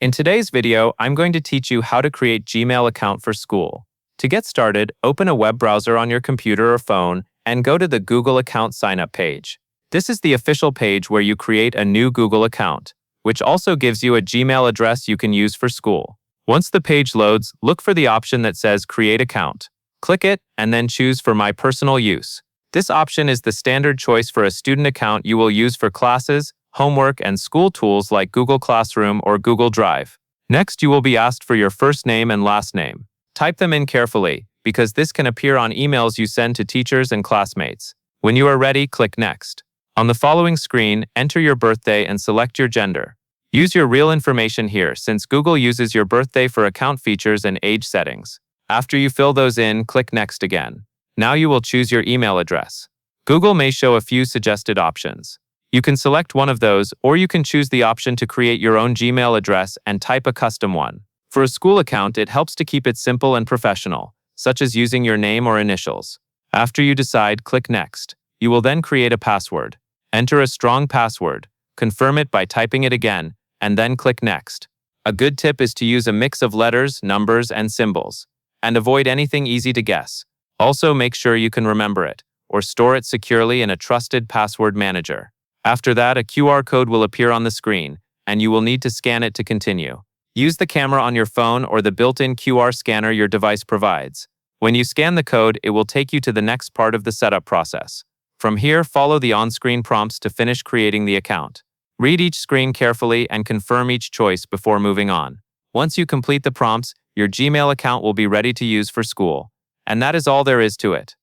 In today's video, I'm going to teach you how to create Gmail account for school. To get started, open a web browser on your computer or phone and go to the Google account sign-up page. This is the official page where you create a new Google account, which also gives you a Gmail address you can use for school. Once the page loads, look for the option that says Create Account. Click it and then choose for My Personal Use. This option is the standard choice for a student account you will use for classes, homework, and school tools like Google Classroom or Google Drive. Next, you will be asked for your first name and last name. Type them in carefully, because this can appear on emails you send to teachers and classmates. When you are ready, click Next. On the following screen, enter your birthday and select your gender. Use your real information here, since Google uses your birthday for account features and age settings. After you fill those in, click Next again. Now you will choose your email address. Google may show a few suggested options. You can select one of those, or you can choose the option to create your own Gmail address and type a custom one. For a school account, it helps to keep it simple and professional, such as using your name or initials. After you decide, click Next. You will then create a password. Enter a strong password, confirm it by typing it again, and then click Next. A good tip is to use a mix of letters, numbers, and symbols, and avoid anything easy to guess. Also, make sure you can remember it, or store it securely in a trusted password manager. After that, a QR code will appear on the screen, and you will need to scan it to continue. Use the camera on your phone or the built-in QR scanner your device provides. When you scan the code, it will take you to the next part of the setup process. From here, follow the on-screen prompts to finish creating the account. Read each screen carefully and confirm each choice before moving on. Once you complete the prompts, your Gmail account will be ready to use for school. And that is all there is to it.